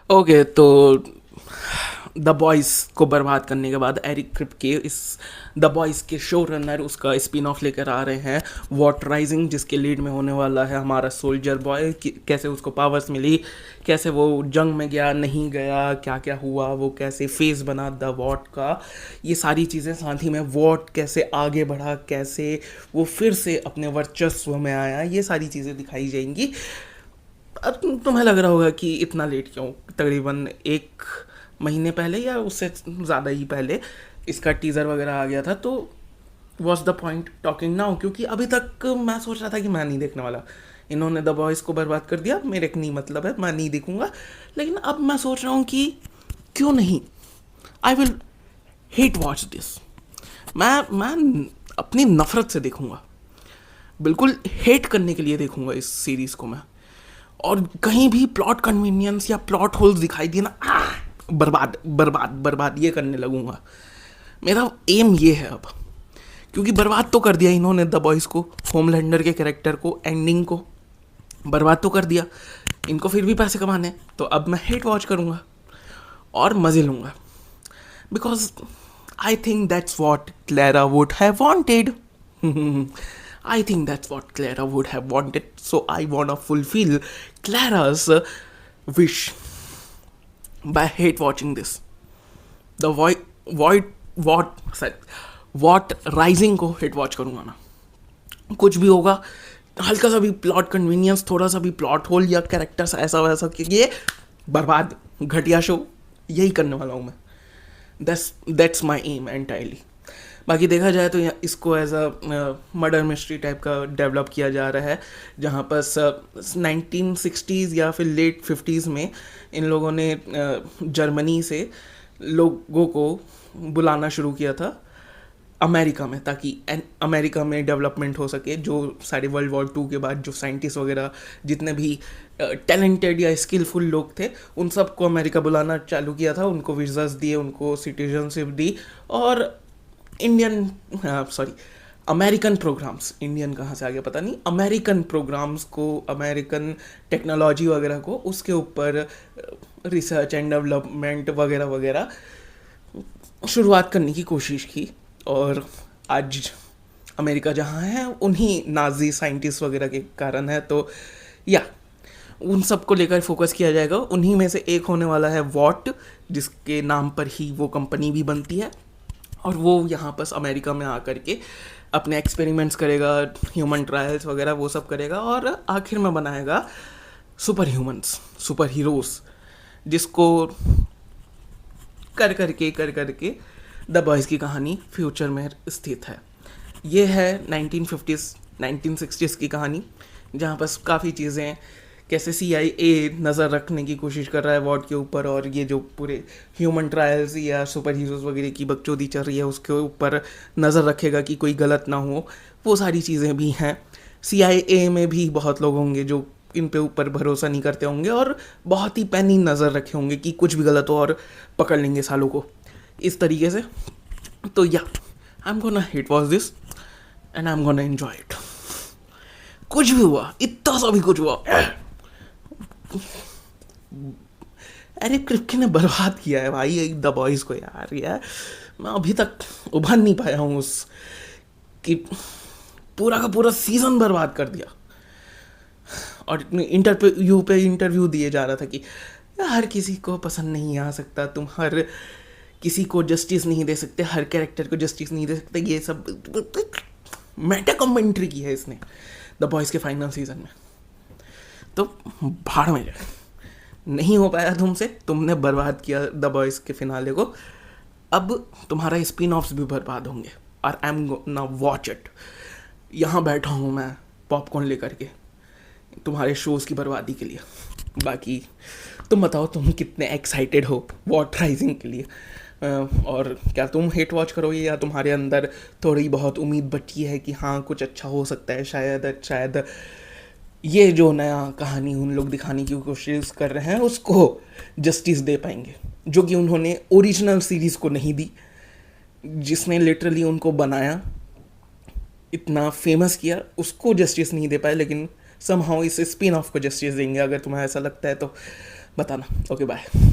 Okay, तो the boys को बर्बाद करने के बाद एरिक क्रिप्के इस द बॉयज़ के शो रनर उसका स्पिन ऑफ लेकर आ रहे हैं वॉट राइजिंग, जिसके लीड में होने वाला है हमारा सोल्जर बॉय। कैसे उसको पावर्स मिली, कैसे वो जंग में गया नहीं गया, क्या क्या हुआ, वो कैसे फेस बना द वॉट का, ये सारी चीज़ें। साथ ही में वॉट कैसे आगे बढ़ा, कैसे वो फिर से अपने वर्चस्व में आया, ये सारी चीज़ें दिखाई जाएंगी। अब तुम्हें लग रहा होगा कि इतना लेट क्यों, तकरीबन एक महीने पहले या उससे ज़्यादा ही पहले इसका टीज़र वगैरह आ गया था, तो was the point talking now? क्योंकि अभी तक मैं सोच रहा था कि मैं नहीं देखने वाला, इन्होंने द बॉयज़ को बर्बाद कर दिया, मेरे को नहीं मतलब है, मैं नहीं देखूंगा। लेकिन अब मैं सोच रहा हूँ कि क्यों नहीं, I will hate watch this. मैं अपनी नफ़रत से देखूंगा, बिल्कुल हेट करने के लिए देखूंगा इस सीरीज़ को मैं। और कहीं भी प्लॉट कन्वीनियंस या प्लॉट होल्स दिखाई दिए ना, बर्बाद बर्बाद बर्बाद ये करने लगूंगा। मेरा एम ये है अब, क्योंकि बर्बाद तो कर दिया इन्होंने द बॉयज़ को, होमलैंडर के कैरेक्टर को, एंडिंग को बर्बाद तो कर दिया। इनको फिर भी पैसे कमाने हैं, तो अब मैं हेट वॉच करूँगा और मज़े लूँगा, because I think that's what Clara would have wanted. I think that's what Clara would have wanted, so I want to fulfill Clara's wish by hate watching this. The what rising को hate watch करूँगा मैं। कुछ भी होगा, हल्का सा भी plot convenience, थोड़ा सा भी प्लॉट होल या कैरेक्टर्स ऐसा वैसा कि ये बर्बाद, घटिया शो, यही करने वाला हूँ मैं। That's my aim entirely. बाकी देखा जाए तो इसको as a murder mystery type का डेवलप किया जा रहा है, जहाँ पर 1960s या फिर लेट 50s में इन लोगों ने जर्मनी से लोगों को बुलाना शुरू किया था अमेरिका में, ताकि अमेरिका में डेवलपमेंट हो सके। जो सारे वर्ल्ड वॉर 2 के बाद जो साइंटिस्ट वगैरह जितने भी टैलेंटेड या स्किलफुल लोग थे, उन सबको अमेरिका बुलाना चालू किया था। उनको वीज़ास दिए, उनको सिटीजनशिप दी, और Indian sorry American programmes, Indian कहाँ से आ गया पता नहीं, अमेरिकन प्रोग्राम्स को, अमेरिकन टेक्नोलॉजी वगैरह को, उसके ऊपर रिसर्च एंड डेवलपमेंट वगैरह वगैरह शुरुआत करने की कोशिश की। और आज अमेरिका जहाँ है उन्हीं नाजी साइंटिस्ट वगैरह के कारण है, तो या उन सब को लेकर फोकस किया जाएगा। उन्हीं में से एक होने वाला है वॉट, जिसके नाम पर ही वो कंपनी भी बनती है, और वो यहाँ पर अमेरिका में आकर के अपने एक्सपेरिमेंट्स करेगा, ह्यूमन ट्रायल्स वगैरह वो सब करेगा, और आखिर में बनाएगा सुपर ह्यूमंस, सुपर हीरोज़, जिसको कर करके द बॉयज़ की कहानी फ्यूचर में स्थित है। ये है 1950s 1960s की कहानी, जहाँ पर काफ़ी चीज़ें, कैसे CIA नज़र रखने की कोशिश कर रहा है वॉर्ड के ऊपर, और ये जो पूरे ह्यूमन ट्रायल्स या सुपर हीरोज़ वगैरह की बकचोदी चल रही है उसके ऊपर नज़र रखेगा कि कोई गलत ना हो, वो सारी चीज़ें भी हैं। CIA में भी बहुत लोग होंगे जो इन पे ऊपर भरोसा नहीं करते होंगे, और बहुत ही पैनी नज़र रखे होंगे कि कुछ भी गलत हो और पकड़ लेंगे सालों को, इस तरीके से। तो या I am gonna hit watch this and I am gonna enjoy it. कुछ भी हुआ, इतना सा भी कुछ हुआ, अरे क्रिप्के ने बर्बाद किया है भाई द बॉयज़ को यार। यार मैं अभी तक उभर नहीं पाया हूँ उस कि पूरा का पूरा सीज़न बर्बाद कर दिया। और इंटरव्यू दिए जा रहा था कि हर किसी को पसंद नहीं आ सकता, तुम हर किसी को जस्टिस नहीं दे सकते, हर कैरेक्टर को जस्टिस नहीं दे सकते, ये सब मेटा कमेंट्री की है इसने द बॉयज़ के फाइनल सीजन में। तो भाड़ में जाए, नहीं हो पाया तुमसे, तुमने बर्बाद किया द बॉयज़ के फिनाले को, अब तुम्हारा स्पिन ऑफ्स भी बर्बाद होंगे, और I am gonna watch it. यहाँ बैठा हूँ मैं पॉपकॉर्न लेकर के तुम्हारे शोज़ की बर्बादी के लिए। बाकी तुम बताओ, तुम कितने एक्साइटेड हो वॉट राइजिंग के लिए, और क्या तुम हेट वॉच करोगे, या तुम्हारे अंदर थोड़ी बहुत उम्मीद बची है कि हाँ कुछ अच्छा हो सकता है, शायद ये जो नया कहानी उन लोग दिखाने की कोशिश कर रहे हैं उसको जस्टिस दे पाएंगे, जो कि उन्होंने ओरिजिनल सीरीज़ को नहीं दी, जिसने लिटरली उनको बनाया, इतना फेमस किया, उसको जस्टिस नहीं दे पाए, लेकिन समहाउ इस स्पिन ऑफ को जस्टिस देंगे। अगर तुम्हें ऐसा लगता है तो बताना। Okay bye.